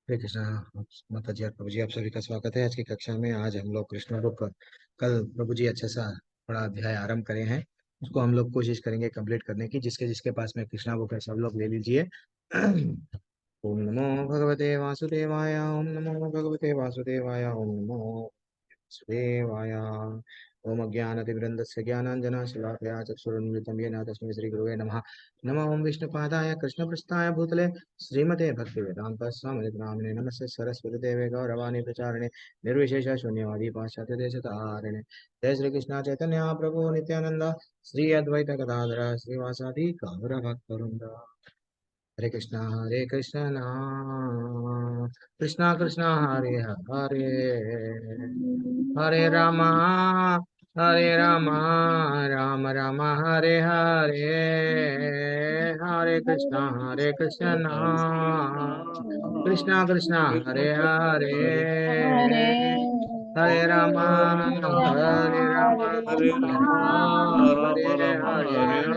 हरे कृष्णा। माता जी और प्रभु जी, आप सभी का स्वागत है आज की कक्षा में। आज हम लोग कृष्ण बुक, कल प्रभु जी अच्छा सा बड़ा अध्याय आरंभ करे हैं, उसको हम लोग कोशिश करेंगे कंप्लीट करने की। जिसके जिसके पास में कृष्णा बुक है सब लोग ले लीजिए। ओम नमो भगवते वासुदेवाय, ओम नमो भगवते वासुदेवाय, ओम नमो वासुदेवाय। ओम अज्ञानतिमिरन्दस्य ज्ञानाञ्जनशलाकया चक्षुरुन्मिलितं येन तस्मै श्रीगुरुवे नमः। नमः ओम विष्णुपादाय कृष्णपृष्ठाय भूतले श्रीमते भक्तिवेदांत स्वामिने नामिने नमस्ते सरस्वती देवे गौरवाणी प्रचारिणे निर्विशेष शून्यवादी पाश्चात्य देशतारिणे। जय श्री कृष्ण चैतन्य प्रभु नित्यानंद श्री अद्वैत गदाधर श्रीवासादि गौर भक्तवृंद। हरे कृष्ण कृष्णा कृष्णा हरे हरे, हरे रामा हरे रामा, राम राम हरे हरे, हरे कृष्ण कृष्णा कृष्णा कृष्ण हरे कृष्ण हरे, हरे हरे हरे रामा हरे राम हरे रामा, हरे राम राम हरे राम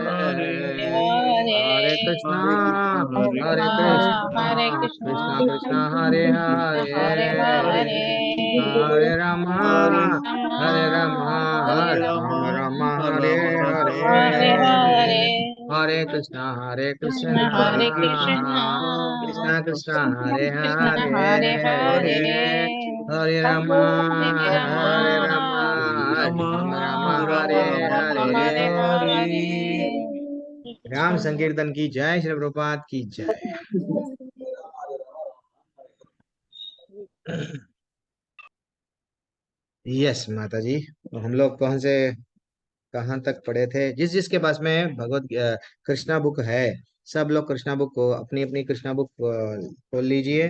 हरे हरे हरे कृष्णा हरे कृष्ण हरे हरे कृष्ण कृष्णा, कृष्णा कृष्णा हरे कृष्ण कृष्ण हरे, हरे हरे हरे रामा हरे हरे राम रामा, हरे राम राम राम हरे राम राम हरे, हरे हरे हरे कृष्ण कृष्णा हरे कृष्ण कृष्णा कृष्णा हरे कृष्ण हरे, हरे हरे हरे हरे राम राम राम राम हरे राम हरे हरे। हरे राम संकीर्तन की जय, श्री प्रभुपाद की जय। यस माता जी, तो हम लोग कहाँ तक पढ़े थे? जिस जिसके पास में भगवत कृष्णा बुक है, सब लोग कृष्णा बुक को अपनी अपनी कृष्णा बुक खोल लीजिए।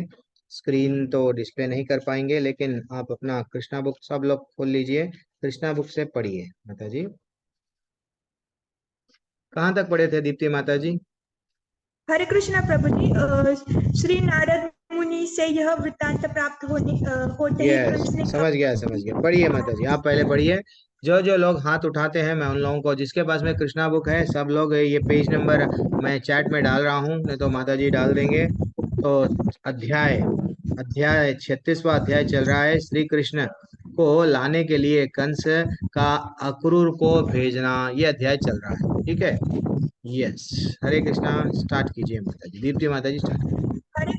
स्क्रीन तो डिस्प्ले नहीं कर पाएंगे, लेकिन आप अपना कृष्णा बुक सब लोग खोल लीजिए, कृष्णा बुक से पढ़िए। माता जी कहाँ तक पढ़े थे दीप्ति माता जी? हरे कृष्णा प्रभु जी। श्री नारद मुनि से यह वृत्तांत प्राप्त होते ही यस, कंस ने समझ गया। पढ़िए माता जी, आप पहले पढ़िए। जो जो लोग हाथ उठाते हैं, मैं उन लोगों को, जिसके पास में कृष्णा बुक है, सब लोग ये पेज नंबर मैं चैट में डाल रहा हूँ, नहीं तो माता जी डाल देंगे। तो अध्याय अध्याय 36वां अध्याय चल रहा है। श्री कृष्ण को लाने के लिए कंस का अक्रूर को भेजना, ये अध्याय चल रहा है। ठीक है, यस। हरे कृष्णा, स्टार्ट कीजिए माता जी। दीप्ति माता जी स्टार्ट। हरे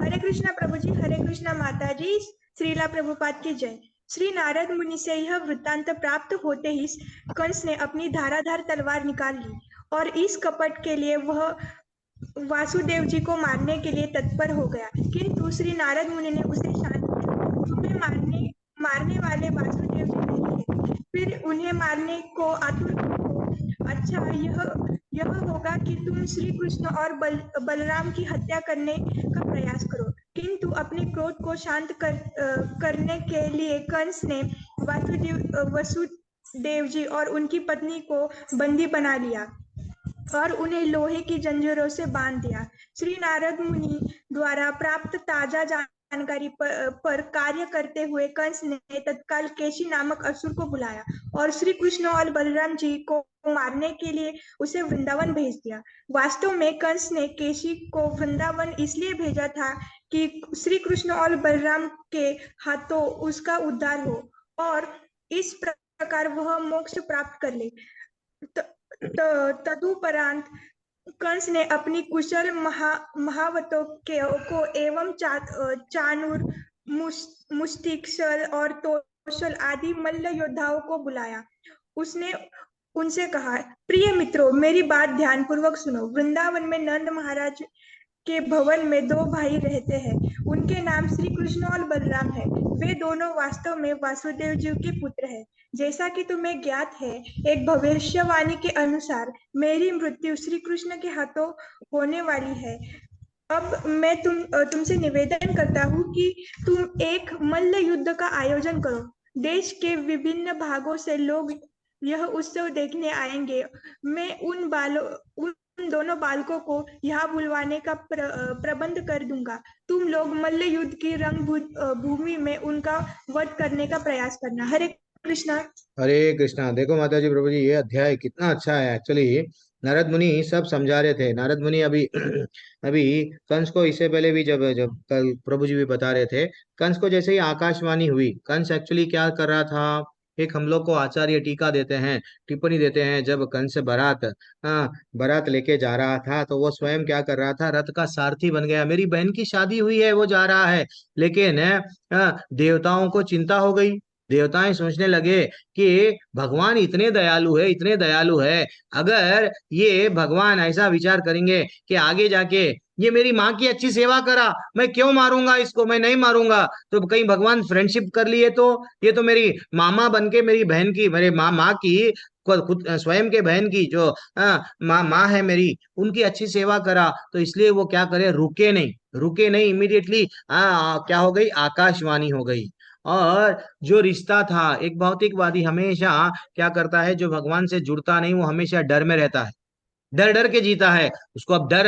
हरे कृष्णा प्रभु जी, हरे कृष्णा माता जी, श्रीला प्रभुपाद की जय। श्री नारद मुनि से यह वृत्तांत प्राप्त होते ही कंस ने अपनी धाराधार तलवार निकाल ली और इस कपट के लिए वह वासुदेव जी को मारने के लिए तत्पर हो गया, किंतु श्री नारद मुनि ने उसे शांत किया। तुम्हें मारने मारने वाले वासुदेव जी नहीं है, फिर उन्हें मारने को आतुर हो। अच्छा, यह होगा कि तुम श्री कृष्ण और बलराम की हत्या करने का प्रयास करो। किंतु अपने क्रोध को शांत करने के लिए कंस ने वसुदेव जी और उनकी पत्नी को बंदी बना लिया और उन्हें लोहे की जंजीरों से बांध दिया। श्री नारद मुनि द्वारा प्राप्त ताजा जानकारी पर कार्य करते हुए कंस ने तत्काल केशी नामक असुर को बुलाया और श्री कृष्ण और बलराम जी को मारने के लिए उसे वृंदावन भेज दिया। वास्तव में कंस ने केशी को वृंदावन इसलिए भेजा था कि श्री कृष्ण और बलराम के हाथों उसका उद्धार हो और इस प्रकार वह मोक्ष प्राप्त कर ले। तदुपरांत कंस ने अपनी कुशल महावतों को एवं चाणूर, मुष्टिकशल और तोशल आदि मल्ल योद्धाओं को बुलाया। उसने उनसे कहा, प्रिय मित्रों, मेरी बात ध्यान पूर्वक सुनो। वृंदावन में नंद महाराज के भवन में दो भाई रहते हैं। उनके नाम श्री कृष्ण और बलराम है। वे दोनों वास्तव में वासुदेव जी के पुत्र हैं। जैसा कि तुम्हें ज्ञात है, एक भविष्यवाणी के अनुसार मेरी मृत्यु श्री कृष्ण के हाथों होने वाली है। अब मैं तुमसे निवेदन करता हूँ कि तुम एक मल्ल युद्ध का आयोजन करो। देश के विभिन्न भागों से लोग यह उत्सव देखने आएंगे। मैं उन दोनों बालकों को यहाँ बुलवाने का प्रबंध कर दूंगा। तुम लोग मल्ल युद्ध की रंग भूमि में उनका वध करने का प्रयास करना। हरे कृष्णा। हरे कृष्णा। देखो माता जी, प्रभु जी, ये अध्याय कितना अच्छा है एक्चुअली। नारद मुनि सब समझा रहे थे। नारद मुनि अभी अभी कंस को इससे पहले भी जब जब कल प्रभु जी भी बता रहे थे, कंस को जैसे ही आकाशवाणी हुई, कंस एक्चुअली क्या कर रहा था। एक हम लोग को आचार्य टीका देते हैं, टिप्पणी देते हैं, जब कंस बारात लेके जा रहा था तो वो स्वयं क्या कर रहा था, रथ का सारथी बन गया। मेरी बहन की शादी हुई है, वो जा रहा है, लेकिन देवताओं को चिंता हो गई। देवताएं सोचने लगे कि भगवान इतने दयालु है, इतने दयालु है, अगर ये भगवान ऐसा विचार करेंगे कि आगे जाके ये मेरी माँ की अच्छी सेवा करा, मैं क्यों मारूंगा इसको, मैं नहीं मारूंगा। तो कहीं भगवान फ्रेंडशिप कर लिए तो ये तो मेरी मामा बन के मेरी बहन की, मेरे माँ माँ की खुद स्वयं के बहन की जो माँ माँ है मेरी, उनकी अच्छी सेवा करा। तो इसलिए वो क्या करे, रुके नहीं, रुके नहीं, इमीडिएटली क्या हो गई, आकाशवाणी हो गई। और जो रिश्ता था, एक भौतिकवादी हमेशा क्या करता है, जो भगवान से जुड़ता नहीं वो हमेशा डर में रहता है, डर डर के जीता है। उसको अब डर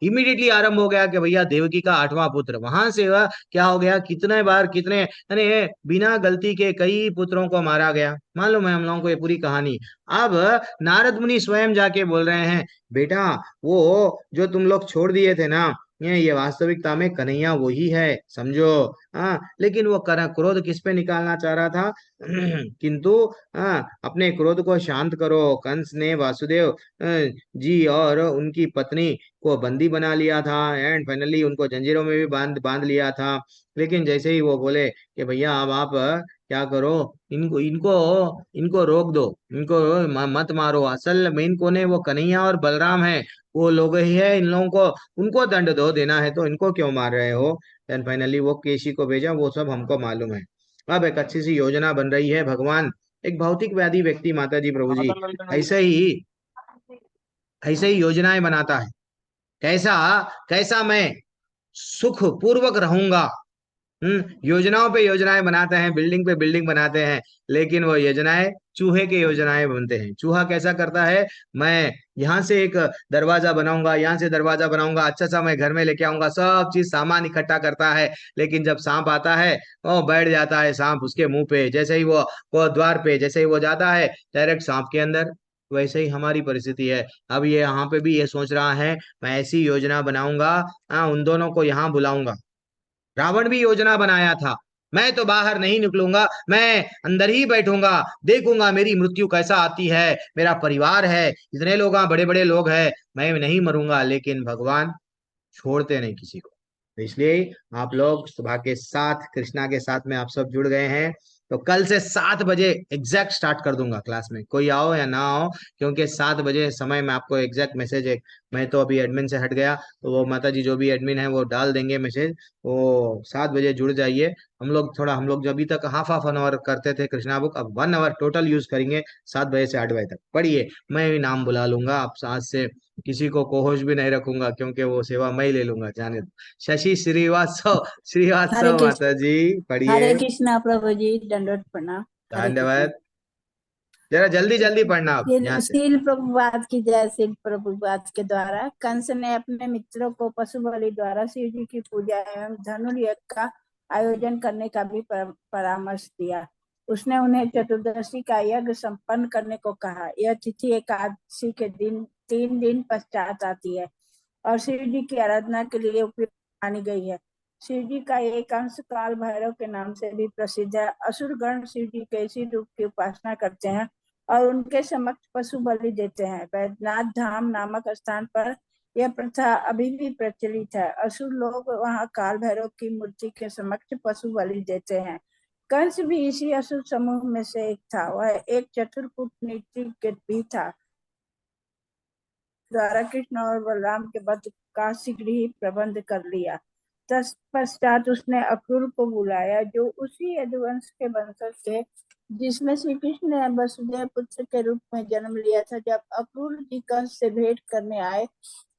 इमीडिएटली आरंभ हो गया कि भैया देवकी का 8वां पुत्र, वहां से वह क्या हो गया, कितने बार कितने यानी बिना गलती के कई पुत्रों को मारा गया। मालूम है हम लोगों को ये पूरी कहानी। अब नारद मुनि स्वयं जाके बोल रहे हैं, बेटा वो जो तुम लोग छोड़ दिए थे ना, ये वास्तविकता में कन्हैया वही है, समझो। लेकिन वो क्रोध किस पे निकालना चाह रहा था किंतु अपने क्रोध को शांत करो। कंस ने वासुदेव जी और उनकी पत्नी को बंदी बना लिया था, एंड फाइनली उनको जंजीरों में भी बांध बांध लिया था। लेकिन जैसे ही वो बोले कि भैया अब आप क्या करो, इनको इनको इनको रोक दो, इनको मत मारो, असल मेन कोने वो कन्हैया और बलराम है, वो लोग ही है, इन लोगों को उनको दंड दो, देना है तो इनको क्यों मार रहे हो। एंड फाइनली वो केशी को भेजा, वो सब हमको मालूम है। अब एक अच्छी सी योजना बन रही है। भगवान एक भौतिकवादी व्यक्ति, माता जी प्रभु जी ऐसे ही ऐसे ही योजनाएं बनाता है। कैसा कैसा मैं सुख पूर्वक रहूंगा। योजनाओं पे योजनाएं बनाते हैं, बिल्डिंग पे बिल्डिंग बनाते हैं, लेकिन वो योजनाएं चूहे के योजनाएं बनते हैं। चूहा कैसा करता है, मैं यहाँ से एक दरवाजा बनाऊंगा, यहाँ से दरवाजा बनाऊंगा, अच्छा सा मैं घर में लेके आऊंगा, सब चीज सामान इकट्ठा करता है, लेकिन जब सांप आता है वो बैठ जाता है सांप उसके मुंह पे, जैसे ही वो द्वार पे जैसे ही वो जाता है डायरेक्ट सांप के अंदर। वैसे ही हमारी परिस्थिति है। अब ये यहाँ पे भी ये सोच रहा है, मैं ऐसी योजना बनाऊंगा, उन दोनों को यहाँ बुलाऊंगा। रावण भी योजना बनाया था, मैं तो बाहर नहीं निकलूंगा, मैं अंदर ही बैठूंगा, देखूंगा मेरी मृत्यु कैसा आती है, मेरा परिवार है, इतने लोग बड़े बड़े लोग हैं, मैं नहीं मरूंगा। लेकिन भगवान छोड़ते नहीं किसी को। तो इसलिए आप लोग सुबह के 7 कृष्णा के साथ में आप सब जुड़ गए हैं, तो कल से 7 बजे एग्जैक्ट स्टार्ट कर दूंगा क्लास में, कोई आओ या ना आओ, क्योंकि 7 बजे समय में आपको एग्जैक्ट मैसेज है। मैं तो अभी एडमिन से हट गया, तो वो माता जी जो भी एडमिन है वो डाल देंगे मैसेज। वो 7 बजे जुड़ जाइए। हम लोग जो अभी तक हाफ हाफ एन आवर करते थे कृष्णा बुक, अब 1 आवर टोटल यूज करेंगे, 7 बजे से 8 बजे तक पढ़िए। मैं भी नाम बुला लूंगा, आप आज से किसी को कोहोश भी नहीं रखूंगा, क्योंकि वो सेवा मैं ही ले लूंगा, जाने दो। शशि श्रीवास्तव, हरे श्रीवास्तव कृष्ण। माता जी हरे पढ़िए। कृष्णा प्रभु जी, दंडवत प्रणाम। हरे कृष्ण। धन्यवाद। जरा जल्दी जल्दी पढ़ना आप यहाँ से। शील प्रभुपाद की जय। शील प्रभुपाद के द्वारा कंस ने अपने मित्रों को पशु बलि द्वारा शिव जी की पूजा एवं धनुर्यज्ञ का आयोजन करने का भी परामर्श दिया। उसने उन्हें चतुर्दशी का यज्ञ संपन्न करने को कहा। यह तिथि एकादशी के दिन 3 दिन पश्चात आती है और शिव जी की आराधना के लिए उपयुक्त मानी गई है। शिव जी का एक अंश काल भैरव के नाम से भी प्रसिद्ध है। असुर गण शिव जी के इसी रूप की उपासना करते हैं और उनके समक्ष पशु बलि देते हैं। वैद्यनाथ धाम नामक स्थान पर यह प्रथा अभी भी प्रचलित है। असुर लोग वहां काल भैरव की मूर्ति के समक्ष पशु बलि देते हैं। कंस भी इसी असुर समूह में से एक था। वह एक चतुर कूटनीतिज्ञ भी था, द्वारा कृष्ण और बलराम के वध का शीघ्र ही प्रबंध कर लिया। तत्पश्चात उसने अक्रूर को बुलाया, जो उसी यदुवंश के वंशज थे जिसमें श्री कृष्ण ने वसुदेव पुत्र के रूप में जन्म लिया था। जब अक्रूर जी कंस से भेंट करने आए,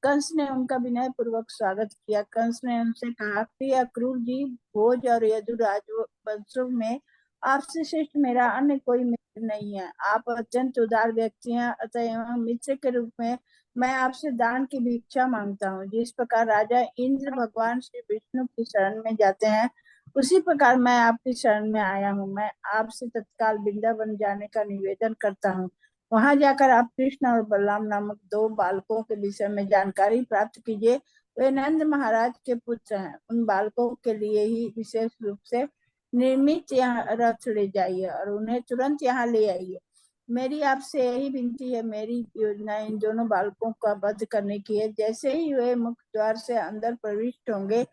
कंस ने उनका विनय पूर्वक स्वागत किया। कंस ने उनसे कहा, प्रिय अक्रूर जी, भोज और यदुराज वंशों में आपसे श्रेष्ठ मेरा अन्य कोई मित्र नहीं है। आप अत्यंत उदार व्यक्ति हैं, अतः मित्र के रूप में मैं आपसे दान की भिक्षा मांगता हूँ। जिस प्रकार राजा इंद्र भगवान श्री विष्णु की शरण में जाते हैं, उसी प्रकार मैं आपकी शरण में आया हूँ। मैं आपसे तत्काल वृंदावन जाने का निवेदन करता हूँ। वहां जाकर आप कृष्ण और बलराम नामक दो बालकों के विषय में जानकारी प्राप्त कीजिए। वे नंद महाराज के पुत्र हैं। उन बालकों के लिए ही विशेष रूप से निर्मित यहाँ रथ ले जाइए और उन्हें तुरंत यहाँ ले आइए। मेरी आपसे यही विनती है। मेरी योजना इन दोनों बालकों का वध करने की है। जैसे ही वे मुख्य द्वार से अंदर प्रविष्ट होंगे,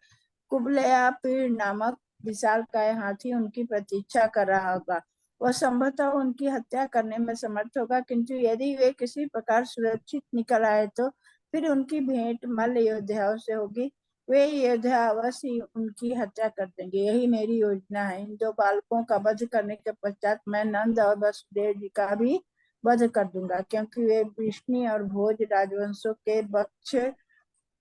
कुबलया पीड़ नामक विशालकाय हाथी उनकी प्रतीक्षा कर रहा होगा। वह संभवतः उनकी हत्या करने में समर्थ होगा, किंतु यदि वे किसी प्रकार सुरक्षित निकल आए तो फिर उनकी भेंट मल्ल योद्धाओं से होगी। वे योद्धा अवश्य ही उनकी हत्या कर देंगे। यही मेरी योजना है। इन दो बालकों का वध करने के पश्चात मैं नंद और वसुदेव जी का भी वध कर दूंगा, क्योंकि वे विष्णु और भोज राजवंशों के वंश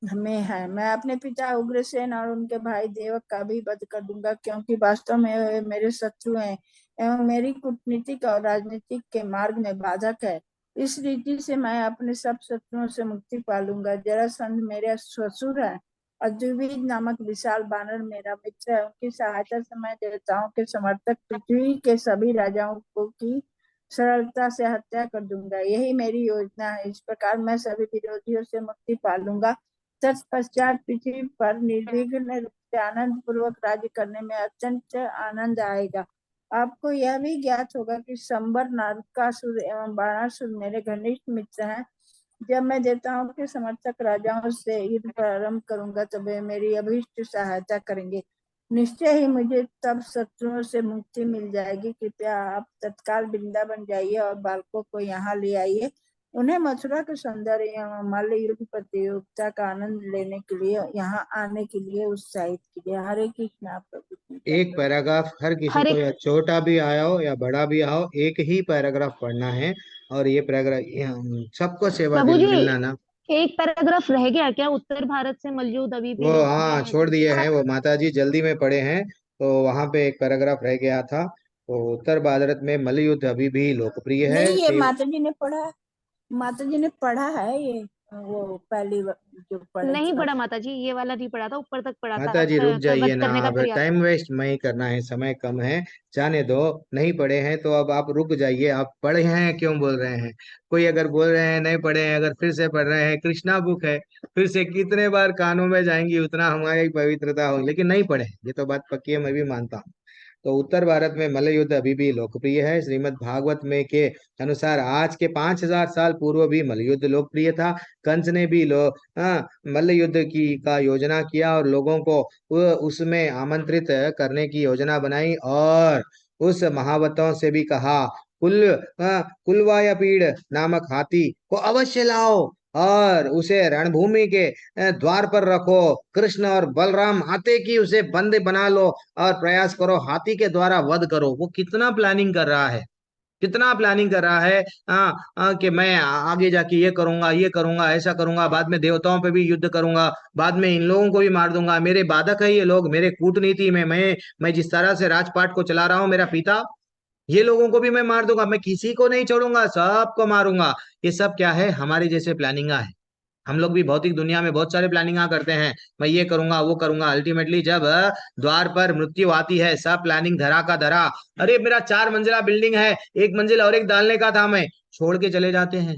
में है। मैं अपने पिता उग्रसेन और उनके भाई देवक का भी वध कर दूंगा, क्योंकि वास्तव में वे मेरे शत्रु हैं एवं मेरी कूटनीतिक और राजनीतिक के मार्ग में बाधक है। इस रीति से मैं अपने सब शत्रुओं से मुक्ति पा लूंगा। जरासंध मेरे ससुर है और द्विविद नामक विशाल बानर मेरा मित्र है। उनकी सहायता से मैं देवताओं के समर्थक पृथ्वी के सभी राजाओं को की सरलता से हत्या कर दूंगा। यही मेरी योजना है। इस प्रकार मैं सभी विरोधियों से मुक्ति पा लूंगा। तत्पश्चात पृथ्वी पर निर्विघ्न रूप से आनंद पूर्वक राज्य करने में अत्यंत आनंद आएगा। आपको यह भी ज्ञात होगा कि संबर, नारकासुर एवं बाणासुर मेरे घनिष्ठ मित्र हैं। जब मैं देवताओं के समर्थक राजाओं से युद्ध प्रारंभ करूंगा तो वे मेरी अभीष्ट सहायता करेंगे। निश्चय ही मुझे तब शत्रुओं से मुक्ति मिल जाएगी। कृपया आप तत्काल वृंदावन जाइए और बालकों को यहाँ ले आइए। उन्हें मथुरा के सौंदर्य एवं मल्ल युद्ध प्रतियोगिता का आनंद लेने के लिए यहाँ आने के लिए उत्साहित कीजिए। हरे कृष्णा प्रभु की जय। एक पैराग्राफ हर किसी हरे को, या छोटा भी आया हो या बड़ा भी आया हो, एक ही पैराग्राफ पढ़ना है। और ये पैराग्राफ सबको सेवा प्रभु दिल जी, मिलना ना। एक पैराग्राफ रह गया क्या? उत्तर भारत से मलयूद अभी भी वो लोकप्रिय हाँ है छोड़ तो। दिए हैं, वो माता जी जल्दी में पढ़े हैं। तो वहां पे एक पैराग्राफ रह गया था। तो उत्तर भारत में मल्लयुद्ध अभी भी लोकप्रिय है। नहीं, ये माता जी ने पढ़ा है। माता जी ने पढ़ा है ये, वो जो पढ़े नहीं थे आप। पढ़ा माता जी, ये वाला नहीं पढ़ा था, ऊपर तक पढ़ा था। माता जी रुक जाइए वध ना, करने का अब प्रयास। टाइम वेस्ट नहीं करना है, समय कम है। जाने दो। नहीं पढ़े हैं तो अब आप रुक जाइए। आप पढ़े हैं क्यों बोल रहे हैं? कोई अगर बोल रहे हैं नहीं पढ़े हैं, अगर फिर से पढ़ रहे हैं, कृष्णा बुक है। फिर से कितने बार कानों में जाएंगी उतना हमारी पवित्रता होगी, लेकिन नहीं पढ़े ये तो बात पक्की है, मैं भी मानता हूँ। तो उत्तर भारत में मल्ल युद्ध अभी भी लोकप्रिय है। श्रीमद् भागवत में के अनुसार आज के 5,000 साल पूर्व भी मल्ल युद्ध लोकप्रिय था। कंस ने भी मल्ल युद्ध की का योजना किया और लोगों को उसमें आमंत्रित करने की योजना बनाई, और उस महावतों से भी कहा, कुलवाया नामक हाथी को अवश्य लाओ और उसे रणभूमि के द्वार पर रखो। कृष्ण और बलराम आते कि उसे बंदी बना लो और प्रयास करो हाथी के द्वारा वध करो। वो कितना प्लानिंग कर रहा है, कितना प्लानिंग कर रहा है। कि मैं आगे जाके ये करूंगा, ये करूंगा, ऐसा करूंगा, बाद में देवताओं पे भी युद्ध करूंगा, बाद में इन लोगों को भी मार दूंगा। मेरे बाधक है ये लोग, मेरे कूटनीति में मैं जिस तरह से राजपाट को चला रहा हूँ, मेरा पिता, ये लोगों को भी मैं मार दूंगा, मैं किसी को नहीं छोड़ूंगा, सबको मारूंगा। ये सब क्या है? हमारे जैसे प्लानिंगा है। हम लोग भी भौतिक दुनिया में बहुत सारे प्लानिंग करते हैं, मैं ये करूंगा वो करूंगा। अल्टीमेटली जब द्वार पर मृत्यु आती है, सब प्लानिंग धरा का धरा। अरे मेरा 4 मंजिला बिल्डिंग है, एक मंजिल और एक डालने का था, मैं छोड़ के चले जाते हैं।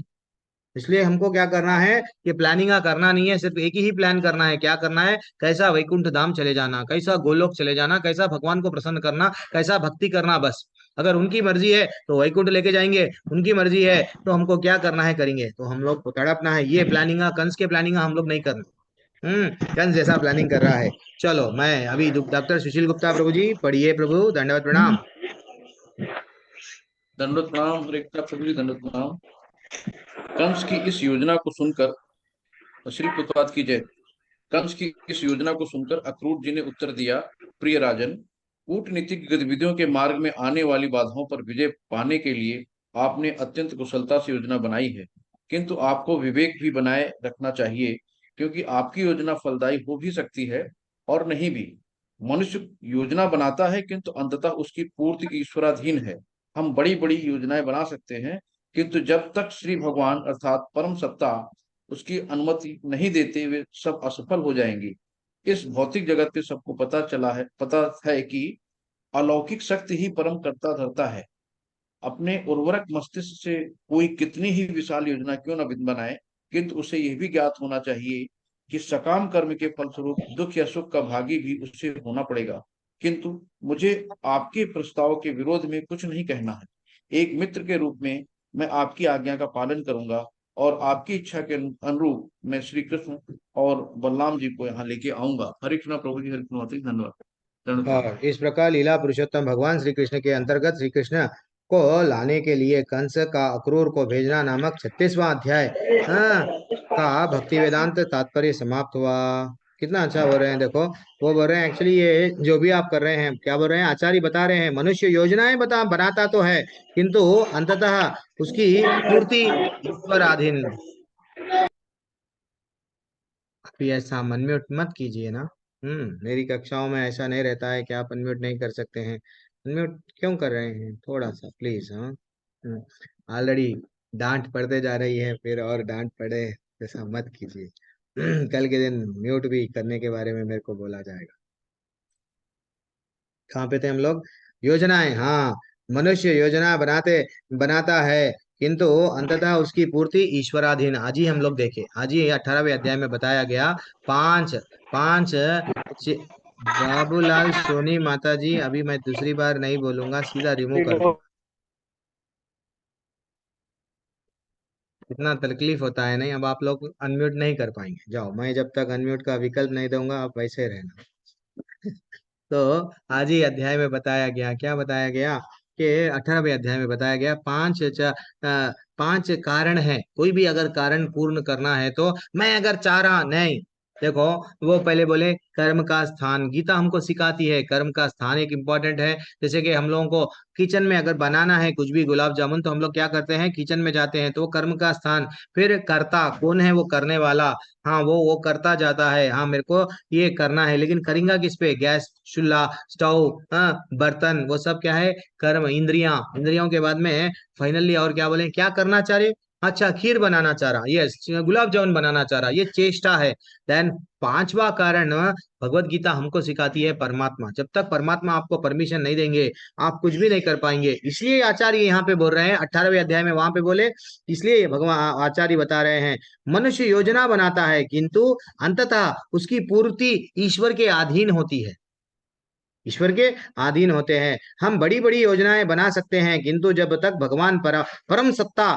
इसलिए हमको क्या करना है? ये प्लानिंग करना नहीं है, सिर्फ एक ही प्लान करना है। क्या करना है? कैसा वैकुंठ धाम चले जाना, कैसा गोलोक चले जाना, कैसा भगवान को प्रसन्न करना, कैसा भक्ति करना, बस। अगर उनकी मर्जी है तो वैकुंठ लेके जाएंगे, उनकी मर्जी है तो हमको क्या करना है करेंगे। तो हम लोग को तड़पना है। ये प्लानिंग कंस के प्लानिंग हम लोग नहीं करना। कंस जैसा प्लानिंग कर रहा है। चलो मैं अभी डॉक्टर सुशील गुप्ता प्रभु जी पढ़िए प्रभु, दंडवत प्रणाम। दंडवत प्रणाम। हरे कृष्णा प्रभु जी, दंडवत प्रणाम। कंस की इस योजना को सुनकर, श्री प्रभुपाद की जय। कंस की इस योजना को सुनकर अक्रूर जी ने उत्तर दिया, प्रिय राजन, कूटनीतिक गतिविधियों के मार्ग में आने वाली बाधाओं पर विजय पाने के लिए आपने अत्यंत कुशलता से योजना बनाई है, किंतु आपको विवेक भी बनाए रखना चाहिए, क्योंकि आपकी योजना फलदायी हो भी सकती है और नहीं भी। मनुष्य योजना बनाता है, किंतु अंततः उसकी पूर्ति ईश्वराधीन है। हम बड़ी बड़ी योजनाएं बना सकते हैं, किंतु जब तक श्री भगवान अर्थात परम सत्ता उसकी अनुमति नहीं देते, वे सब असफल हो जाएंगी। इस भौतिक जगत के सबको पता है कि अलौकिक शक्ति ही परम कर्ता धरता है। अपने उर्वरक मस्तिष्क से कोई कितनी ही विशाल योजना क्यों न बनाए, किंतु उसे यह भी ज्ञात होना चाहिए कि सकाम कर्म के फलस्वरूप दुख या सुख का भागी भी उससे होना पड़ेगा। किंतु मुझे आपके प्रस्ताव के विरोध में कुछ नहीं कहना है। एक मित्र के रूप में मैं आपकी आज्ञा का पालन करूंगा और आपकी इच्छा के अनुरूप मैं श्री कृष्ण और बलराम जी को यहाँ लेके आऊंगा। हरे कृष्णा प्रभु जी, हरे कृष्णा माता जी, धन्यवाद धन्यवाद। और इस प्रकार लीला पुरुषोत्तम भगवान श्री कृष्ण के अंतर्गत श्री कृष्ण को लाने के लिए कंस का अक्रूर को भेजना नामक 36वां अध्याय का भक्ति वेदांत तात्पर्य समाप्त हुआ। कितना अच्छा बोल रहे हैं, देखो। वो बोल रहे हैं एक्चुअली ये जो भी आप कर रहे हैं, क्या बोल रहे हैं, आचार्य बता रहे हैं मनुष्य योजनाएं बनाता तो है, किंतु अंततः उसकी पूर्ति ईश्वराधीन। अभी ऐसा अनम्यूट मत कीजिए ना। मेरी कक्षाओं में ऐसा नहीं रहता है कि आप अनम्यूट नहीं कर सकते हैं। अनम्यूट क्यों कर रहे हैं, थोड़ा सा प्लीज। हाँ, ऑलरेडी डांट पड़ते जा रही है, फिर और डांट पड़े, ऐसा मत कीजिए। कल के दिन म्यूट भी करने के बारे में मेरे को बोला जाएगा। कहाँ पे थे हम लोग? योजनाएं, हाँ। मनुष्य योजना बनाता है, किंतु अंततः उसकी पूर्ति ईश्वराधीन। आज ही हम लोग देखे, आज ही 18वें अध्याय में बताया गया। पांच पांच चि- बाबूलाल सोनी माता जी, अभी मैं दूसरी बार नहीं बोलूंगा, सीधा रिमूव कर दूंगा। इतना तकलीफ होता है नहीं, अब आप लोग अनम्यूट नहीं कर पाएंगे। जाओ, मैं जब तक अनम्यूट का विकल्प नहीं दूंगा आप वैसे रहना। तो आज ही अध्याय में बताया गया, क्या बताया गया कि 18वें अध्याय में बताया गया पांच कारण है। कोई भी अगर कारण पूर्ण करना है तो मैं अगर चाह रहा नहीं, देखो, वो पहले बोले कर्म का स्थान। गीता हमको सिखाती है कर्म का स्थान एक इम्पोर्टेंट है। जैसे कि हम लोगों को किचन में अगर बनाना है कुछ भी गुलाब जामुन, तो हम लोग क्या करते हैं, किचन में जाते हैं, तो वो कर्म का स्थान। फिर कर्ता कौन है, वो करने वाला। हाँ, वो करता जाता है, हाँ मेरे को ये करना है, लेकिन करेंगे किस पे? गैस, चूल्हा, स्टोव, हाँ, बर्तन, वो सब क्या है? कर्म। इंद्रियों के बाद में फाइनली और क्या बोले, क्या करना चाह रहे? अच्छा, खीर बनाना चाह रहा, यस, गुलाब जामुन बनाना चाह रहा, ये चेष्टा है। देन पांचवा कारण भगवत गीता हमको सिखाती है परमात्मा। जब तक परमात्मा आपको परमिशन नहीं देंगे, आप कुछ भी नहीं कर पाएंगे। इसलिए आचार्य यहाँ पे बोल रहे हैं, 18वें अध्याय में वहां पे बोले, इसलिए भगवान आचार्य बता रहे हैं मनुष्य योजना बनाता है, किंतु अंततः उसकी पूर्ति ईश्वर के अधीन होती है। ईश्वर के अधीन होते हैं। हम बड़ी बड़ी योजनाएं बना सकते हैं, किंतु जब तक भगवान परम सत्ता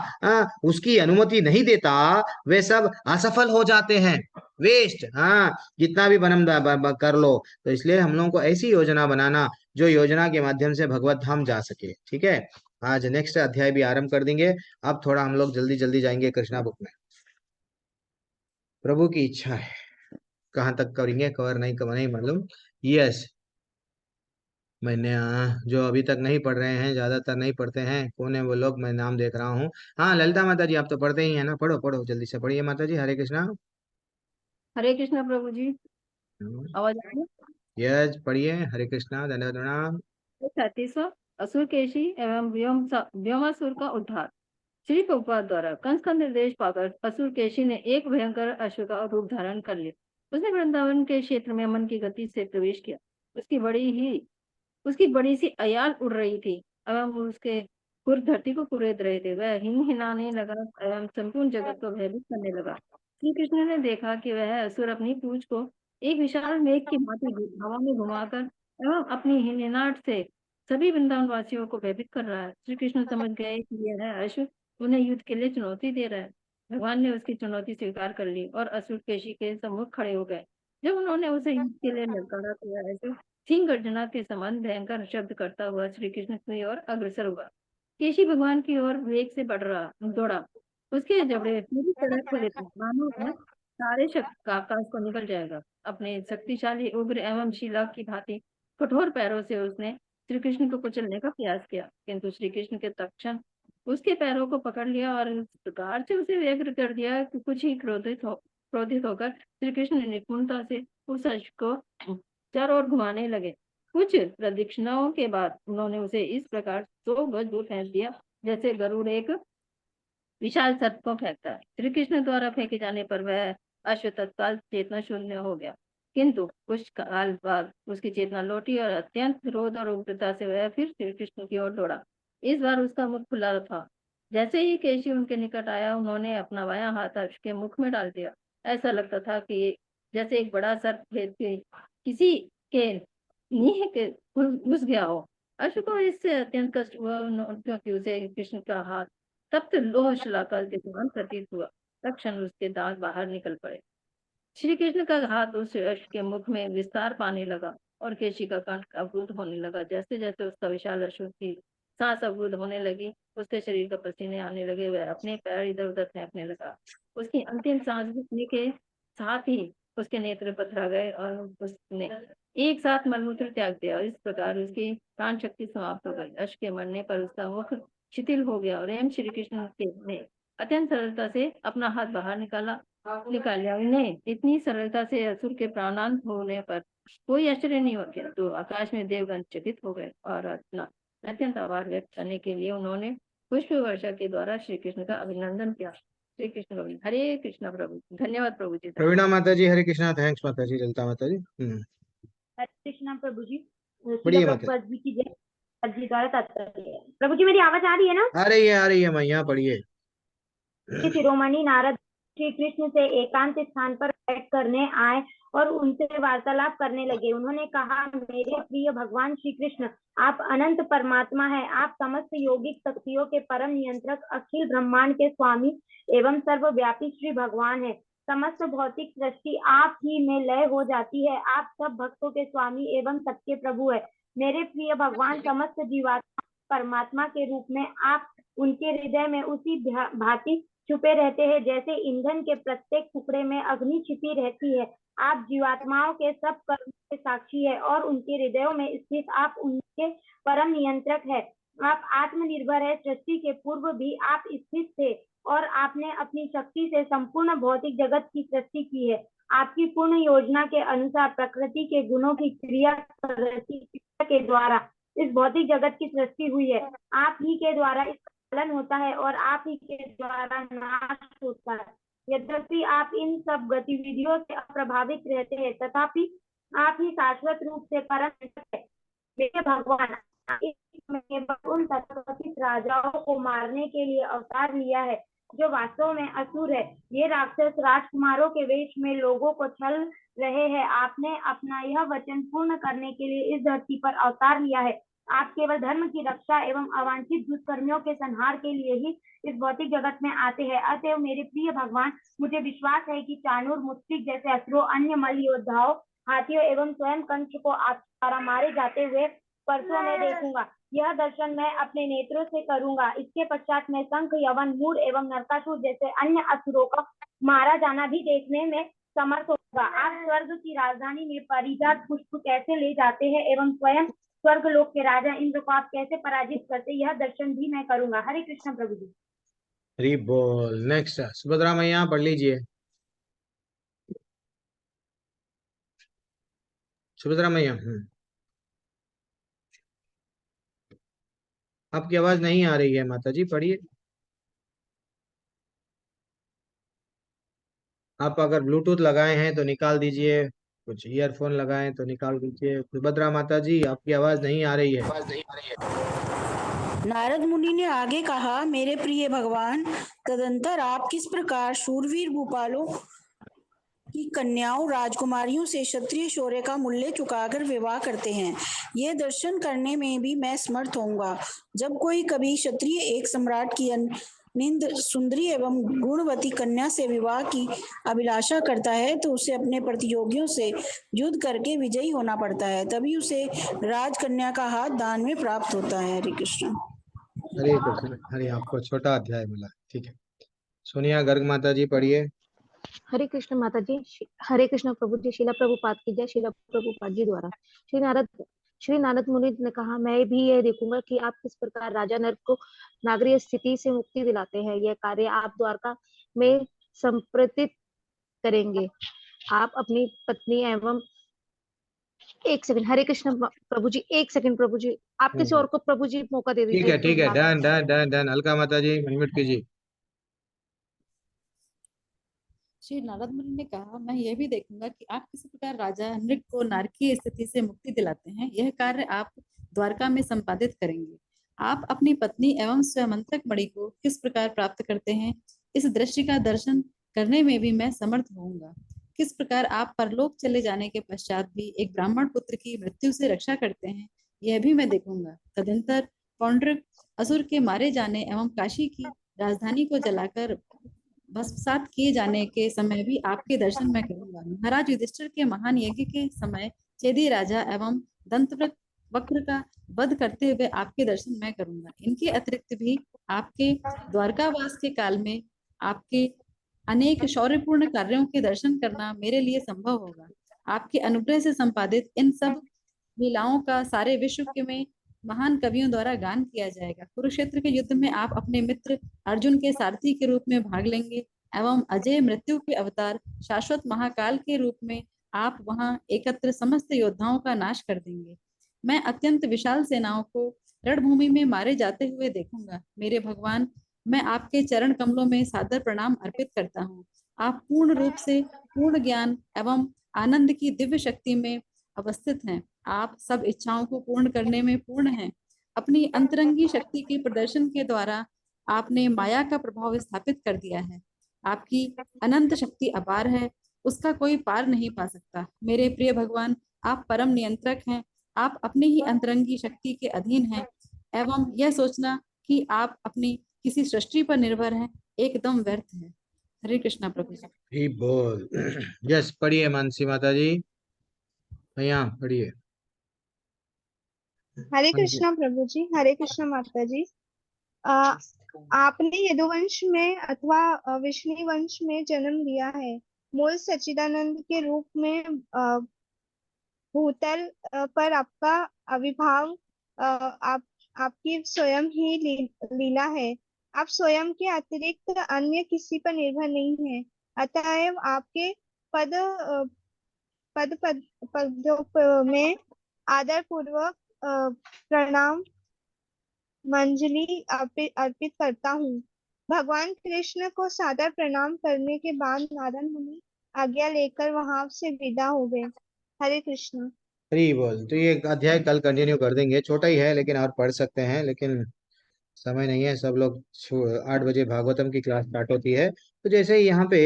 उसकी अनुमति नहीं देता, वे सब असफल हो जाते हैं, वेस्ट। हाँ, जितना भी कर लो। तो इसलिए हम लोगों को ऐसी योजना बनाना जो योजना के माध्यम से भगवत धाम जा सके। ठीक है, आज नेक्स्ट अध्याय भी आरंभ कर देंगे। अब थोड़ा हम लोग जल्दी जल्दी जाएंगे कृष्णा बुक में। प्रभु की इच्छा है, कहाँ तक करेंगे, कवर नहीं कवर नहीं मालूम। यस, मैंने जो अभी तक नहीं पढ़ रहे हैं, ज्यादातर नहीं पढ़ते हैं, कौन है वो लोग, मैं नाम देख रहा हूँ। हाँ, ललिता माता जी, आप तो पढ़ते ही हैं ना, पढ़ो पढ़ो, जल्दी से पढ़िए माता जी। हरे कृष्णा। हरे कृष्णा प्रभु जी, आवाज आ रही है? यस, पढ़िए। हरे कृष्णा, धन्यवाद प्रणाम। 37वां असुर केशी एवं व्योमासुर का उद्धार। श्री प्रभुपाद द्वारा कंस का निर्देश पाकर असुर केशी ने एक भयंकर अश्व का रूप धारण कर लिया। उसने वृंदावन के क्षेत्र में मन की गति से प्रवेश किया। उसकी बड़ी सी अयाल उड़ रही थी एवं उसके खुर धरती को कुरेद रहे थे। वह हिनहिनाने लगा एवं संपूर्ण जगत को भयभीत करने लगा। श्री कृष्ण ने देखा कि वह असुर अपनी पूंछ को एक विशाल मेघ की भांति हवा में घुमाकर एवं अपनी हिनहिनाहट से सभी वृंदावन वासियों को भयभीत कर रहा है। श्री कृष्ण समझ गए कि यह अश्व उन्हें युद्ध के लिए चुनौती दे रहा है। भगवान ने उसकी चुनौती स्वीकार कर ली और असुर केशी के सम्मुख खड़े हो गए। जब उन्होंने उसे युद्ध के लिए ललकारा तो वह अश्व सिंह गर्जना के समान भयंकर शब्द करता हुआ श्री कृष्ण की ओर अग्रसर हुआ। केशी भगवान की ओर वेग से दौड़ा। उसके जबड़े पूरी तरह खुले थे, मानो वह सारे शक्ति का आकाश को निकल जाएगा। अपने शक्तिशाली उग्र एवं शिला की भांति कठोर पैरों से उसने श्री कृष्ण को कुचलने का प्रयास किया, किंतु श्री कृष्ण के तत्क्षण उसके पैरों को पकड़ लिया और इस प्रकार से उसे व्यग्र कर दिया कि कुछ ही क्रोधित होकर श्री कृष्ण ने निपुणता से उस अश्व को चारों ओर घुमाने लगे। कुछ प्रदक्षिणाओं के बाद उन्होंने उसे इस प्रकार 100 गज दूर फेंक दिया, जैसे गरुड़ एक विशाल सर्प को फेंकता है। श्री कृष्ण द्वारा फेंके जाने पर वह अश्व तत्काल चेतना शून्य हो गया, किंतु कुछ काल बाद उसकी चेतना लौटी और अत्यंत क्रोध और उग्रता से वह फिर श्री कृष्ण की ओर दौड़ा। इस बार उसका मुख खुला था। जैसे ही केशी उनके निकट आया, उन्होंने अपना बायां हाथ अर्श के मुख में डाल दिया। ऐसा लगता था कि जैसे एक बड़ा सर्प भेद के किसी के नीह के घुस गया हो। अर्श को इससे अत्यंत कष्ट हुआ, क्योंकि उसे कृष्ण का हाथ तप्त लोह शिलाकल के समान प्रतीत हुआ। तत्क्षण उसके दांत बाहर निकल पड़े। श्री कृष्ण का हाथ उस अर्श के मुख में विस्तार पाने लगा और केशी का कंठ अवरुद्ध होने लगा। जैसे जैसे उसका विशाल अर्श की सांस अवरुद्ध होने लगी, उसके शरीर का पसीने आने लगे, वह अपने पैर इधर उधर फेंकने लगा। उसकी अंतिम सांस रुकने के साथ ही उसके नेत्र पथरा गए और उसने एक साथ मलमूत्र त्याग दिया। इस प्रकार उसकी प्राण शक्ति समाप्त हो गई। अर्श के मरने पर उसका मुख शिथिल हो गया और एम श्री कृष्ण ने अत्यंत सरलता से अपना हाथ बाहर निकाल लिया। उन्हें इतनी सरलता से असुर के प्राणांत होने पर कोई आश्चर्य नहीं हो गया। तो आकाश में देवगण चकित हो गए और अपना अत्यंत आभार व्यक्त करने के लिए उन्होंने पुष्प वर्षा के द्वारा श्री कृष्ण का अभिनंदन किया। श्री कृष्ण प्रभु, हरे कृष्ण प्रभु। धन्यवाद प्रभु जी। प्रवीणा माता जी, हरे कृष्णा। थैंक्स माता जी, ललिता माता जी। हरे कृष्णा प्रभु जी। बढ़िया श्रील माता प्रभुपाद जी की जय। जी द्वारा तात्पर्य। प्रभु जी मेरी आवाज आ रही है ना? आ रही है मैया, पढ़िए। शिरोमणि नारद श्री कृष्ण से एकांत स्थान पर बैठ करने आए और उनसे वार्तालाप करने लगे। उन्होंने कहा, मेरे प्रिय भगवान श्री कृष्ण, आप अनंत परमात्मा है। आप समस्त योगिक शक्तियों के परम नियंत्रक, अखिल ब्रह्मांड के स्वामी एवं सर्वव्यापी श्री भगवान है। समस्त भौतिक सृष्टि आप ही में लय हो जाती है। आप सब भक्तों के स्वामी एवं सबके प्रभु है। मेरे प्रिय भगवान, समस्त जीवात्मा परमात्मा के रूप में आप उनके हृदय में उसी भांति छुपे रहते हैं जैसे ईंधन के प्रत्येक टुकड़े में अग्नि छिपी रहती है। आप जीवात्माओं के सब कर्मों के साक्षी है और उनके हृदयों में स्थित आप उनके परम नियंत्रक है। आप आत्मनिर्भर है। सृष्टि के पूर्व भी आप स्थित थे और आपने अपनी शक्ति से संपूर्ण भौतिक जगत की सृष्टि की है। आपकी पूर्ण योजना के अनुसार प्रकृति के गुणों की क्रिया के द्वारा इस भौतिक जगत की सृष्टि हुई है। आप ही के द्वारा इसका पालन होता है और आप ही के द्वारा नाश होता है। यद्यपि आप इन सब गतिविधियों से अप्रभावित रहते हैं, तथापि आप ही शाश्वत रूप से परम है। मेरे भगवान, उन तथाकथित राजाओं को मारने के लिए अवतार लिया है जो वास्तव में असुर है। ये राक्षस राजकुमारों के वेश में लोगों को छल रहे हैं। आपने अपना यह वचन पूर्ण करने के लिए इस धरती पर अवतार लिया है। आप केवल धर्म की रक्षा एवं अवांछित दुष्कर्मियों के संहार के लिए ही इस भौतिक जगत में आते हैं। अतएव मेरे प्रिय भगवान, मुझे विश्वास है कि चाणूर, मुश्तिक जैसे असुरों, अन्य मल्ल योद्धाओं, हाथियों एवं स्वयं कंस को आप द्वारा मारे जाते हुए परसों में देखूंगा। यह दर्शन मैं अपने नेत्रों से करूंगा। इसके पश्चात मैं शंख, यवन, मूढ़ एवं नरकासुर जैसे अन्य असुरों का मारा जाना भी देखने में समर्थ होगा। आप स्वर्ग की राजधानी में पारिजात पुष्प कैसे ले जाते हैं एवं स्वयं स्वर्ग लोक के राजा इंद्र को आप कैसे पराजित करते, यह दर्शन भी मैं करूंगा। हरे कृष्ण प्रभु जी। हरि बोल। नेक्स्ट सुभद्रा मैया, पढ़ लीजिए। सुभद्रा मैया, आपकी आवाज नहीं आ रही है माता जी, पढ़िए। आप अगर ब्लूटूथ लगाए हैं तो निकाल दीजिए, कुछ ईयरफोन लगाए तो निकाल दीजिए। सुभद्रा माता जी, आपकी आवाज नहीं आ रही है। नारद मुनि ने आगे कहा, मेरे प्रिय भगवान, तदंतर आप किस प्रकार शूरवीर भूपालों की कन्याओं, राजकुमारियों से क्षत्रिय शौर्य का मूल्य चुकाकर विवाह करते हैं, यह दर्शन करने में भी मैं समर्थ होऊंगा। जब कोई कभी क्षत्रिय एक सम्राट की निंद सुंदरी एवं गुणवती कन्या से विवाह की अभिलाषा करता है तो उसे अपने प्रतियोगियों से युद्ध करके विजयी होना पड़ता है, तभी उसे राजकन्या का हाथ दान में प्राप्त होता है। हरे कृष्ण। हरे कृष्ण। हरे, आपको छोटा अध्याय मिला, ठीक है। सोनिया गर्ग माता जी, पढ़िए। हरे कृष्ण माता जी। हरे कृष्ण प्रभु जी। शीला प्रभुपाद की जय। शीला प्रभुपाद जी द्वारा श्री नारद मुनि ने कहा, मैं भी यह देखूंगा कि आप किस प्रकार राजा नर्क को नागरीय स्थिति से मुक्ति दिलाते हैं। यह कार्य आप द्वारका में संप्रेषित करेंगे। आप अपनी पत्नी एवं एक सेकंड, हरे कृष्ण प्रभु जी, एक सेकंड प्रभु जी, आप किसी और को प्रभु जी मौका दे ठीक दीजिए। है, ठीक है, done done done done. Alka माता जी, अनम्यूट कीजिए। श्री नारद मुनि ने कहा, मैं यह भी देखूंगा कि आप किसी प्रकार राजा नृक को नारकीय स्थिति से मुक्ति दिलाते हैं। यह कार्य आप द्वारका में संपादित करेंगे। आप अपनी पत्नी एवं स्वयंतक मणि को किस प्रकार प्राप्त करते हैं, इस दृश्य का दर्शन करने में भी मैं समर्थ होऊंगा। किस प्रकार आप परलोक चले जाने के पश्चात भी एक ब्राह्मण पुत्र की मृत्यु से रक्षा करते हैं, यह भी मैं देखूंगा। तदंतर पौंड्रिक असुर के मारे जाने एवं काशी की राजधानी को जलाकर भस्मसात किए जाने के समय भी आपके दर्शन मैं करूंगा। महाराज युधिष्ठिर के महान यज्ञ के समय चेदी राजा एवं दंतवक्र वक्र का वध करते हुए आपके दर्शन मैं करूंगा। इनके अतिरिक्त भी आपके द्वारकावास के काल में आपके अनेक शौर्यपूर्ण कार्यों के दर्शन करना मेरे लिए संभव होगा। आपके अनुग्रह से संपादित इन सब लीलाओं का सारे विश्व के में महान कवियों द्वारा गान किया जाएगा। कुरुक्षेत्र के युद्ध में आप अपने मित्र अर्जुन के सारथी के रूप में भाग लेंगे एवं अजय मृत्यु के अवतार शाश्वत महाकाल के रूप में आप वहां एकत्र समस्त योद्धाओं का नाश कर देंगे। मैं अत्यंत विशाल सेनाओं को रणभूमि में मारे जाते हुए देखूंगा। मेरे भगवान, मैं आपके चरण कमलों में सादर प्रणाम अर्पित करता हूँ। आप पूर्ण रूप से पूर्ण ज्ञान एवं आनंद की दिव्य शक्ति में अवस्थित हैं। आप सब इच्छाओं को पूर्ण करने में पूर्ण हैं। अपनी अंतरंगी शक्ति के प्रदर्शन के द्वारा आपने माया का प्रभाव स्थापित कर दिया है। आपकी अनंत शक्ति अपार है, उसका कोई पार नहीं पा सकता। मेरे प्रिय भगवान, आप परम नियंत्रक हैं। आप अपनी ही अंतरंगी शक्ति के अधीन हैं एवं यह सोचना कि आप अपनी किसी सृष्टि पर निर्भर हैं एकदम व्यर्थ है। हरे कृष्णा प्रभु जी। ही बोल। यस, पढ़िए मानसी माता जी, भैया पढ़िए। हरे हाँ जी। कृष्णा प्रभु जी, हरे कृष्णा माता जी। आ, आपने यदुवंश में अथवा विष्णु वंश में जन्म लिया है। मूल सच्चिदानंद के रूप में भूतल पर आपका आविर्भाव आप आपकी स्वयं ही लीला है। आप स्वयं के अतिरिक्त अन्य किसी पर निर्भर नहीं है। अतएव आपके पद पद पद पदों में आदर पूर्वक प्रणाम मंजलि अर्पित करता हूँ। भगवान कृष्ण को सादर प्रणाम करने के बाद नारद मुनि आज्ञा लेकर वहां से विदा हो गए। हरे कृष्ण। हरी बोल। तो ये अध्याय कल कंटिन्यू कर देंगे, छोटा ही है लेकिन और पढ़ सकते हैं, लेकिन समय नहीं है। सब लोग 8 बजे भागवतम की क्लास स्टार्ट होती है। तो जैसे ही यहाँ पे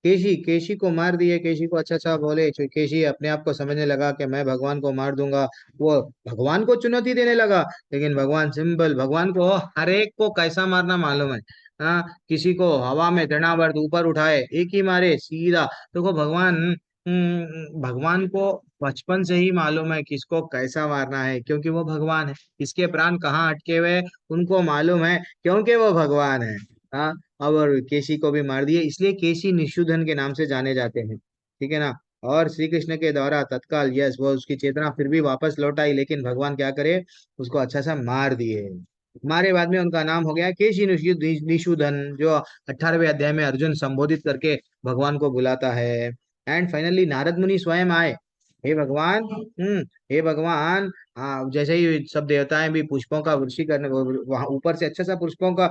केशी केशी को मार दिए, केशी को अच्छा अच्छा बोले, केशी अपने आप को समझने लगा कि मैं भगवान को मार दूंगा। वो भगवान को चुनौती देने लगा, लेकिन भगवान सिंपल, भगवान को हर एक को कैसा मारना मालूम है। हाँ, किसी को हवा में दड़ाबड़ ऊपर उठाए एक ही मारे सीधा। देखो भगवान, भगवान को बचपन से ही मालूम है किसको कैसा मारना है, क्योंकि वो भगवान है। किसके प्राण कहाँ अटके हुए उनको मालूम है, क्योंकि वो भगवान है। हाँ, और केशी को भी मार दिए, इसलिए केशी निशुधन के नाम से जाने जाते हैं। ठीक है ना। और श्री कृष्ण के द्वारा तत्काल, यस, वो उसकी चेतना फिर भी वापस लौट आई, लेकिन भगवान क्या करे, उसको अच्छा सा मार दिए। मारे बाद में उनका नाम हो गया केशी निशुधन, जो 18वें अध्याय में अर्जुन संबोधित करके भगवान को बुलाता है। एंड फाइनली नारद मुनि स्वयं आए। हे भगवान, हे भगवान। हाँ, जैसे ही सब देवताएं भी पुष्पों का वृष्टि करने, वहां ऊपर से अच्छा सा पुष्पों का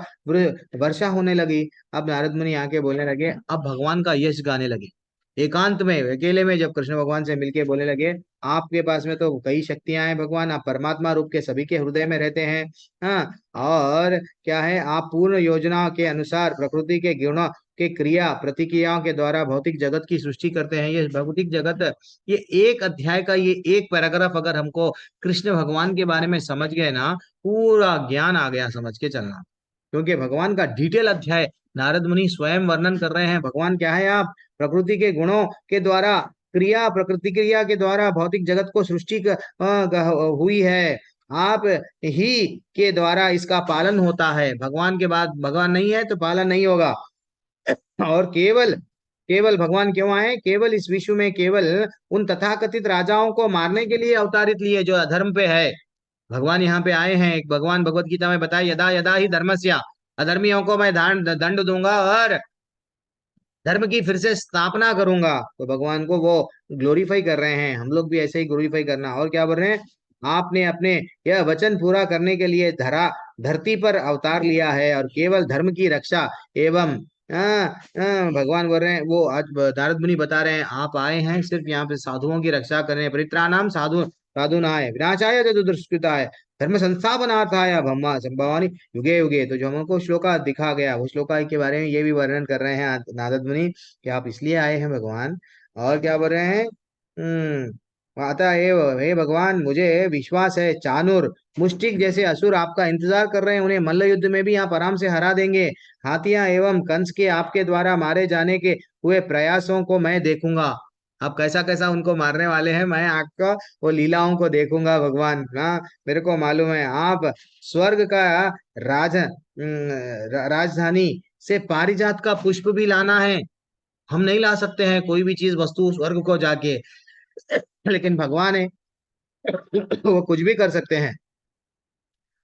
वर्षा होने लगी। अब नारद मुनि आके बोलने लगे, अब भगवान का यश गाने लगे। एकांत में, अकेले में जब कृष्ण भगवान से मिलके बोलने लगे, आपके पास में तो कई शक्तियां हैं भगवान, आप परमात्मा रूप के सभी के हृदय में रहते हैं। हाँ, और क्या है, आप पूर्ण योजना के अनुसार प्रकृति के गुणों के क्रिया प्रतिक्रियाओं के द्वारा भौतिक जगत की सृष्टि करते हैं। ये भौतिक जगत, ये एक अध्याय का ये एक पैराग्राफ अगर हमको कृष्ण भगवान के बारे में समझ गए ना, पूरा ज्ञान आ गया, समझ के चलना। क्योंकि भगवान का डिटेल अध्याय नारद मुनि स्वयं वर्णन कर रहे हैं। भगवान क्या है, आप प्रकृति के गुणों के द्वारा क्रिया प्रकृति क्रिया के द्वारा भौतिक जगत को सृष्टि हुई है। आप ही के द्वारा इसका पालन होता है। भगवान के बाद भगवान नहीं है तो पालन नहीं होगा। और केवल केवल भगवान क्यों आए, केवल इस विश्व में केवल उन तथाकथित राजाओं को मारने के लिए अवतारित लिए जो अधर्म पे है। भगवान यहाँ पे आए हैं, एक भगवान भगवत गीता में बताया, यदा यदा ही धर्मस्य, अधर्मियों को मैं दंड दूंगा और धर्म की फिर से स्थापना करूंगा। तो भगवान को वो ग्लोरीफाई कर रहे हैं, हम लोग भी ऐसे ही ग्लोरीफाई करना। और क्या बोल रहे हैं, आपने अपने यह वचन पूरा करने के लिए धरती पर अवतार लिया है और केवल धर्म की रक्षा एवं भगवान बोल रहे हैं, वो आज नारद मुनि बता रहे हैं, आप आए हैं सिर्फ यहाँ पे साधुओं की रक्षा करने, परित्राणाम साधु साधुनाय विनाशाय चतुष्कृताय, धर्म संस्थापनार्थाय ब्रह्मा संभवानि युगे युगे। तो जो हमको श्लोका दिखा गया, वो श्लोका के बारे में ये भी वर्णन कर रहे हैं नारद मुनि कि आप इसलिए आए हैं भगवान। और क्या बोल रहे हैं? अतः एव हे भगवान, मुझे विश्वास है चाणूर मुष्टिक जैसे असुर आपका इंतजार कर रहे हैं, उन्हें मल्ल युद्ध में भी आप आराम से हरा देंगे। हाथियां एवं कंस के आपके द्वारा मारे जाने के हुए प्रयासों को मैं देखूंगा। आप कैसा कैसा उनको मारने वाले हैं, मैं आपका वो लीलाओं को देखूंगा भगवान। हाँ, मेरे को मालूम है आप स्वर्ग का राजधानी से पारिजात का पुष्प भी लाना है। हम नहीं ला सकते हैं कोई भी चीज वस्तु स्वर्ग को जाके, लेकिन भगवान है वो कुछ भी कर सकते हैं।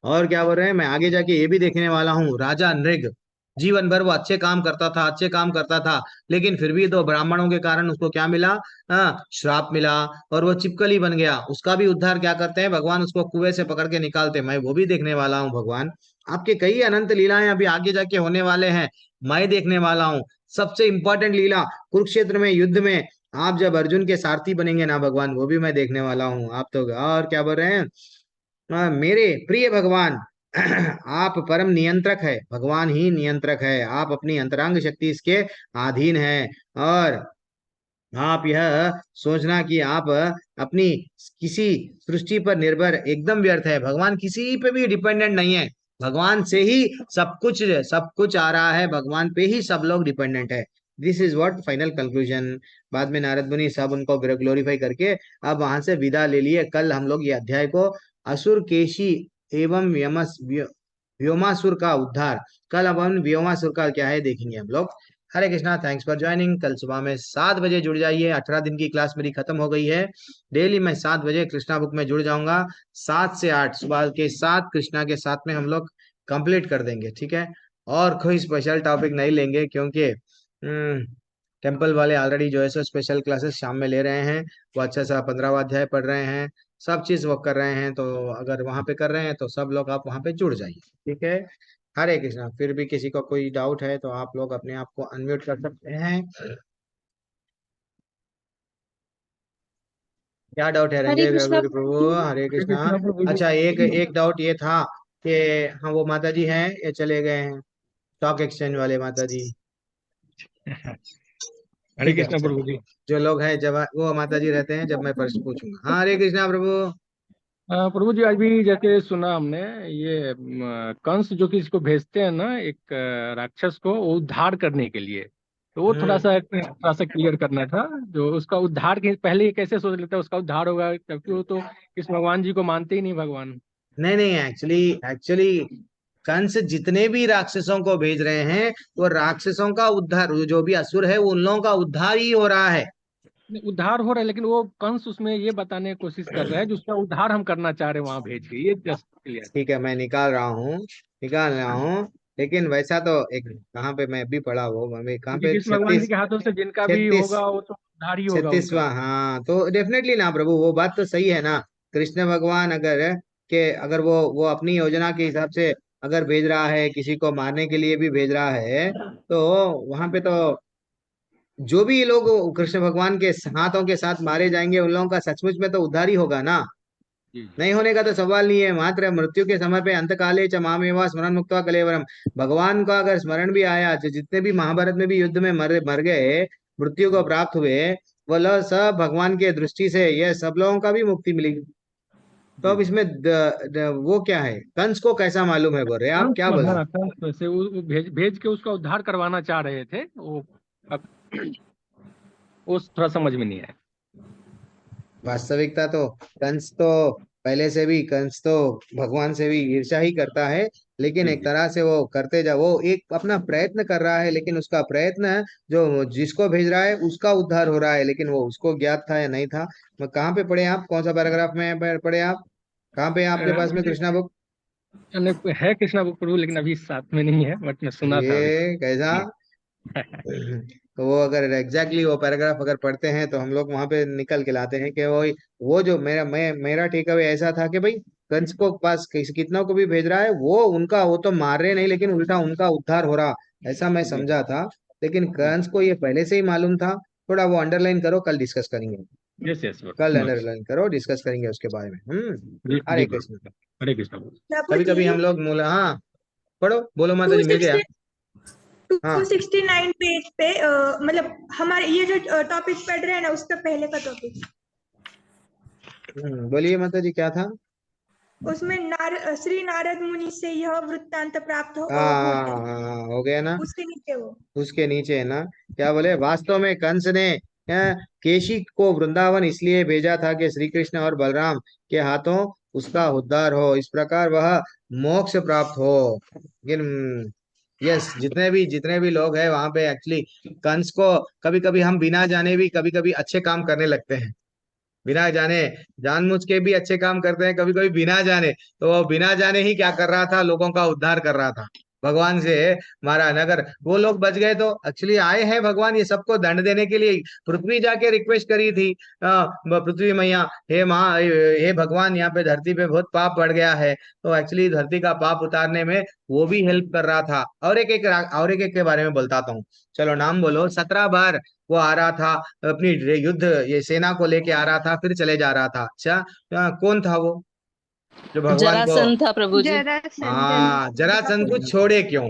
और क्या बोल रहे हैं? मैं आगे जाके ये भी देखने वाला हूँ, राजा नृग जीवन भर वो अच्छे काम करता था, अच्छे काम करता था, लेकिन फिर भी तो ब्राह्मणों के कारण उसको क्या मिला? श्राप मिला और वो चिपकली बन गया। उसका भी उद्धार क्या करते हैं भगवान? उसको कुएं से पकड़ के निकालते। मैं वो भी देखने वाला हूँ भगवान। आपके कई अनंत लीलाएं अभी आगे जाके होने वाले हैं, मैं देखने वाला हूँ। सबसे इंपॉर्टेंट लीला कुरुक्षेत्र में युद्ध में आप जब अर्जुन के सारथी बनेंगे ना भगवान, वो भी मैं देखने वाला हूँ। आप तो और क्या बोल रहे हैं? मेरे प्रिय भगवान, आप परम नियंत्रक है, भगवान ही नियंत्रक है। आप अपनी अंतरंग शक्ति इसके अधीन है। और आप यह सोचना कि आप अपनी किसी सृष्टि पर निर्भर एकदम व्यर्थ है। भगवान किसी पे भी डिपेंडेंट नहीं है, भगवान से ही सब कुछ आ रहा है, भगवान पे ही सब लोग डिपेंडेंट है। This is what final conclusion. बाद में नारद मुनि सब उनको ग्लोरीफाई करके अब वहां से विदा ले लिए। कल हम लोग ये अध्याय को असुर केशी एवं व्योमासुर का उद्धार, कल अब हम व्योमासुर का क्या है देखेंगे हम लोग। हरे कृष्णा, थैंक्स फॉर ज्वाइनिंग। कल सुबह में 7 बजे जुड़ जाइए। 18 दिन की क्लास मेरी खत्म हो गई है। डेली मैं 7 बजे कृष्णा बुक में जुड़ जाऊंगा। 7 से 8 सुबह के 7 कृष्णा के साथ में हम लोग कंप्लीट कर देंगे, ठीक है। और कोई स्पेशल टॉपिक नहीं लेंगे, क्योंकि टेम्पल वाले ऑलरेडी जो है सो स्पेशल क्लासेस शाम में ले रहे हैं। वो अच्छा सा 15वां अध्याय पढ़ रहे हैं, सब चीज वो कर रहे हैं। तो अगर वहां पे कर रहे हैं तो सब लोग आप वहां पे जुड़ जाइए, ठीक है। हरे कृष्णा। फिर भी किसी को कोई डाउट है तो आप लोग अपने आप को अनम्यूट कर सकते हैं। क्या डाउट है हरे रंजय कृष्णा प्रभु? जी। हरे हरे कृष्णा। कृष्णा प्रभु जी। अच्छा, एक एक डाउट ये था कि हाँ, वो माता जी हैं, ये चले गए हैं, स्टॉक एक्सचेंज वाले माता जी। हरे ठीक है, कृष्णा प्रभु जी। जो लोग हैं जब वो माता जी रहते हैं, जब मैं प्रश्न पूछूंगा। हाँ, हरे कृष्णा प्रभु। प्रभु जी, आज भी जैसे सुना हमने, ये कंस जो कि इसको भेजते हैं ना, एक राक्षस को वो उद्धार करने के लिए, तो वो हम्म थोड़ा सा क्लियर करना था। जो उसका उद्धार के पहले ही कैसे सोच लेता है उसका उद्धार होगा, क्योंकि वो तो इस भगवान जी को मानते ही नहीं भगवान। नहीं नहीं, एक्चुअली एक्चुअली कंस जितने भी राक्षसों को भेज रहे हैं, वो राक्षसों का उद्धार, जो भी असुर है वो उन लोगों का उद्धार ही हो रहा है। उद्धार हो रहा है, लेकिन वो कंस उसमें ये बताने की कोशिश कर रहा है जो उसका उद्धार हम करना चाह रहे हैं वहां भेज के, ये जस्ट क्लियर। ठीक है, मैं निकाल रहा हूँ। लेकिन वैसा तो एक कहाँ पे मैं भी पढ़ा, वो मैं कहाँ क्योंकि पे कृष्ण भगवान जी 36, के हाथों से जिनका भी 36, होगा वो तो उद्धार ही होगा उनका। 36वां। हाँ, तो डेफिनेटली ना प्रभु, वो बात तो सही है ना। कृष्ण भगवान अगर वो अपनी योजना के हिसाब से अगर भेज रहा है, किसी को मारने के लिए भी भेज रहा है, तो वहां पे तो जो भी लोग कृष्ण भगवान के हाथों के साथ मारे जाएंगे, उन लोगों का सचमुच में तो उद्धार ही होगा ना। जी जी। नहीं होने का तो सवाल नहीं है। मात्र मृत्यु के समय पे अंत काले च मामेवा स्मरण मुक्त्वा कलेवरम, भगवान का अगर स्मरण भी आया, जो जितने भी महाभारत में भी युद्ध में मर गए, मृत्यु को प्राप्त हुए, वो लोग सब भगवान के दृष्टि से ये सब लोगों का भी मुक्ति मिलेगी। तो जी अब जी। इसमें वो क्या है, कंस को कैसा मालूम है? बोल रहे आप, कंस क्या को, बोल रहे हाँ, कंस को से वो भेज भेज के उसका उद्धार करवाना चाह रहे थे वो। अब वो थोड़ा समझ में नहीं आया। वास्तविकता तो कंस तो भगवान से भी ईर्ष्या ही करता है। लेकिन जी एक जी। तरह से वो करते जा, वो एक अपना प्रयत्न कर रहा है, लेकिन उसका प्रयत्न जो जिसको भेज रहा है उसका उद्धार हो रहा है, लेकिन वो उसको ज्ञात था या नहीं था। मैं कहाँ पे पढ़े आप? कौन सा पैराग्राफ में पढ़े आप? कहाँ पे है आपके पास में मुझे कृष्णा बुक? है कृष्णा बुक प्रभु, लेकिन अभी साथ में नहीं है, बट मैं सुना था अभी। ये कैसा? जी। तो वो अगर एग्जैक्टली वो पैराग्राफ अगर पढ़ते हैं तो हम लोग वहां पे निकल के लाते हैं कि वो जो मेरा टेक अवे ऐसा था कि भाई, कंस को पास कितना को भी भेज रहा है, वो तो मार रहे नहीं, लेकिन उल्टा उनका उद्धार हो रहा, ऐसा मैं जी समझा था। लेकिन जी। कंस को ये पहले से ही मालूम था। थोड़ा वो अंडरलाइन करो, कल डिस्कस करेंगे। यस यस कल प्रभु। अंडरलाइन करो, डिस्कस करेंगे उसके बारे में। जी हरे जी कृष्ण। प्रभु। हरे कृष्ण प्रभु। प्रभु कभी कभी जी हम लोग हाँ पढ़ो, बोलो माता जी, मिल गया। 269 पेज पे मतलब हमारे ये जो टॉपिक पढ़ रहे हैं ना, उसका पहले का टॉपिक, बोलिए माता जी, क्या था? उसमें श्री नारद मुनि से यह वृत्तांत प्राप्त हो गया। हो गया ना। उसके नीचे वो उसके नीचे है ना, क्या बोले, वास्तव में कंस ने केशी को वृंदावन इसलिए भेजा था कि श्री कृष्ण और बलराम के हाथों उसका उद्धार हो, इस प्रकार वह मोक्ष प्राप्त हो। लेकिन यस, जितने भी लोग हैं वहां पे एक्चुअली कंस को कभी कभी हम बिना जाने भी कभी कभी अच्छे काम करने लगते हैं, बिना जाने, जानबूझ के भी अच्छे काम करते हैं कभी कभी बिना जाने। तो वो बिना जाने ही क्या कर रहा था, लोगों का उद्धार कर रहा था, भगवान से महाराज। अगर वो लोग बच गए तो एक्चुअली आए हैं भगवान ये सबको दंड देने के लिए। पृथ्वी जाके रिक्वेस्ट करी थी, पृथ्वी मैया, हे माँ, हे भगवान, यहाँ पे धरती पे बहुत पाप बढ़ गया है, तो एक्चुअली धरती का पाप उतारने में वो भी हेल्प कर रहा था। और एक के बारे में बताता हूँ। चलो नाम बोलो। 17 बार वो आ रहा था, अपनी युद्ध ये सेना को लेके आ रहा था, फिर चले जा रहा था। अच्छा, कौन था वो जो भगवान को? जरासंध था प्रभु जी। हाँ, जरासंध को छोड़े क्यों?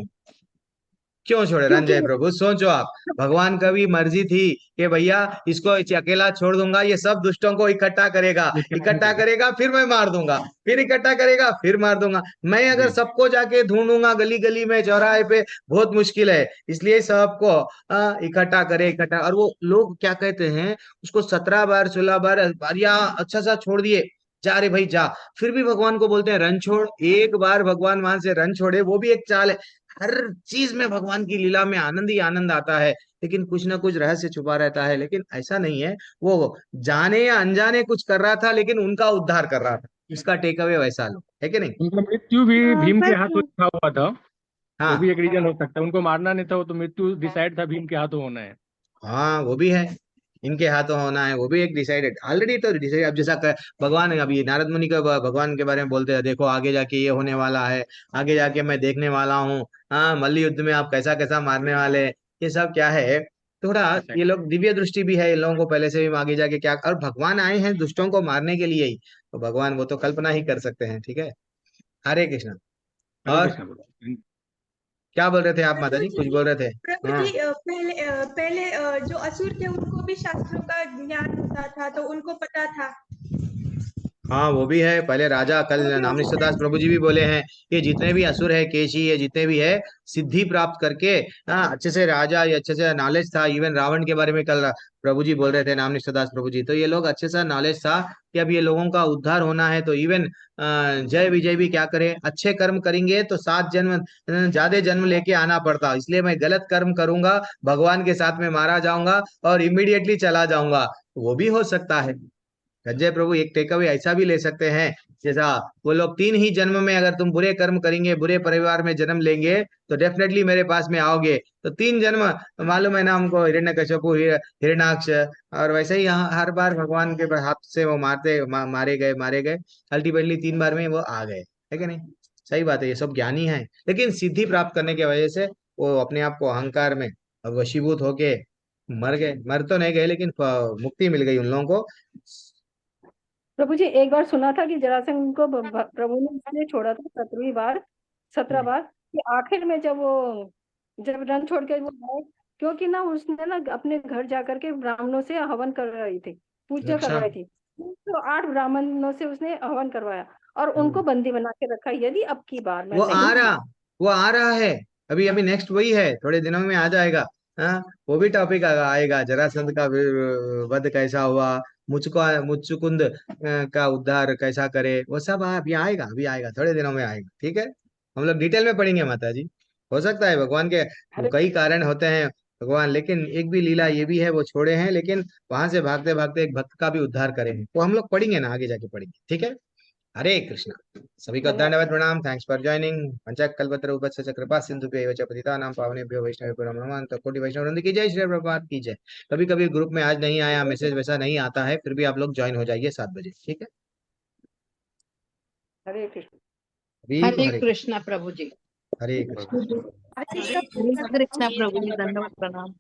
क्यों छोड़े क्योंकि रंजय प्रभु? सोचो आप, भगवान का भी मर्जी थी कि भैया इसको अकेला छोड़ दूंगा, ये सब दुष्टों को इकट्ठा करेगा, फिर मैं मार दूंगा, फिर इकट्ठा करेगा, फिर मार दूंगा। मैं अगर सबको जाके ढूंढूंगा गली गली में, चौराहे पे, बहुत मुश्किल है। इसलिए सबको इकट्ठा। और वो लोग क्या कहते हैं उसको, 17 बार 16 बार या अच्छा सा छोड़ दिए, जा रे भाई जा। फिर भी भगवान को बोलते हैं रन छोड़। एक बार भगवान वहां से रन छोड़े, वो भी एक चाल है। हर चीज में भगवान की लीला में आनंद ही आनंद आता है, लेकिन कुछ ना कुछ रहस्य छुपा रहता है। लेकिन ऐसा नहीं है, वो जाने या अनजाने कुछ कर रहा था, लेकिन उनका उद्धार कर रहा था। इसका टेक अवे वैसा लो है कि नहीं? उनका मृत्यु भी भीम के पर हाथों लिखा हुआ था। वो भी हाँ एक रीजन हो सकता है, उनको मारना नहीं था, वो तो मृत्यु डिसाइड था भीम के हाथों होना है। हाँ, वो भी है, इनके हाथों होना है, वो भी एक डिसाइडेड ऑलरेडी। तो डिसाइड, अब जैसा भगवान अभी नारद मुनि का भगवान के बारे में बोलते हैं, देखो आगे जाके ये होने वाला है, आगे जाके मैं देखने वाला हूँ, हाँ मल्ल युद्ध में आप कैसा कैसा मारने वाले हैं, ये सब क्या है। थोड़ा ये लोग दिव्य दृष्टि भी है इन लोगों को पहले से भी, आगे जाके क्या, और भगवान आए हैं दुष्टों को मारने के लिए ही, तो भगवान वो तो कल्पना ही कर सकते हैं। ठीक है, हरे कृष्ण। हरे और कृष्ण प्रभु। क्या बोल रहे थे आप माता प्रभु जी, कुछ जी बोल रहे थे? प्रभु हाँ जी पहले जो असुर थे उनको भी शास्त्रों का ज्ञान होता था, तो उनको पता था। हाँ, वो भी है। पहले राजा, कल वो भी हो नामनिष्ठ सकता दास प्रभु जी भी बोले हैं कि जितने भी असुर है, केशी है, जितने भी है, सिद्धि प्राप्त करके, हाँ अच्छे से राजा, ये अच्छे से नॉलेज था। इवन रावण के बारे में कल प्रभु जी बोल रहे थे, नामनिष्ठ दास प्रभु जी, तो ये लोग अच्छे से नॉलेज था कि अब ये लोगों का उद्धार होना है। तो इवन जय विजय भी क्या करे, अच्छे कर्म करेंगे तो 7 जन्म, ज्यादा जन्म लेके आना पड़ता, इसलिए मैं गलत कर्म करूंगा, भगवान के साथ में मारा जाऊंगा और इमीडिएटली चला जाऊंगा। वो भी हो सकता है। अजय प्रभु एक टेक अवे ऐसा भी ले सकते हैं, जैसा वो लोग 3 ही जन्म में, अगर तुम बुरे कर्म करेंगे, बुरे परिवार में जन्म लेंगे, तो डेफिनेटली मेरे पास में आओगे। तो 3 जन्म मालूम है ना हमको, हिरण्यकश्यपु, हिरण्याक्ष, और वैसे ही यहाँ हर बार भगवान के हाथ से वो मारे गए, अल्टीमेटली 3 बार में वो आ गए, है कि नहीं? सही बात है, ये सब ज्ञानी है, लेकिन सिद्धि प्राप्त करने की वजह से वो अपने आप को अहंकार में वशीभूत होके मर गए। मर तो नहीं गए, लेकिन मुक्ति मिल गई उन लोगों को। प्रभु जी एक बार सुना था कि जरासंध को प्रभु ने इसलिए छोड़ा था 17 बार, कि आखिर में जब रन छोड़ के वो आए, क्योंकि ना उसने ना अपने घर जाकर के ब्राह्मणों से हवन करवाई थी, पूजा अच्छा। करवाई थी। तो 8 ब्राह्मणों से उसने हवन करवाया और उनको बंदी बना के रखा, यदि अब की बार मैं वो नहीं आ रहा वो आ रहा है, अभी अभी नेक्स्ट वही है, थोड़े दिनों में आ जाएगा। हाँ, वो भी टॉपिक आएगा, जरासंध का वध कैसा हुआ, मुचुकुंद का उद्धार कैसा करे, वो सब अभी आएगा, थोड़े दिनों में आएगा। ठीक है, हम लोग डिटेल में पढ़ेंगे माता जी। हो सकता है भगवान के वो कई कारण होते हैं भगवान, लेकिन एक भी लीला ये भी है, वो छोड़े हैं, लेकिन वहां से भागते भागते एक भक्त का भी उद्धार करे हैं, वो हम लोग पढ़ेंगे ना, आगे जाके पढ़ेंगे। ठीक है, हरे कृष्णा। सभी को धन्यवाद, प्रणाम, थैंक्स फॉर ज्वाइनिंग। पंचकल्पतरुभ्यश्च कृपा सिंधुभ्यैव च पतितानां पावनेभ्यो वैष्णवेभ्यो नमो नमः। तो कोटि वैष्णव वृंद की जय, श्री प्रभुपाद की जय। कभी कभी ग्रुप में आज नहीं आया मैसेज, वैसा नहीं आता है, फिर भी आप लोग ज्वाइन हो जाइए 7 बजे। ठीक है, हरे कृष्ण। अभी हरे हरे कृष्णा प्रभु जी। हरे कृष्ण। हरे कृष्ण प्रभु जी, धन्यवाद प्रणाम।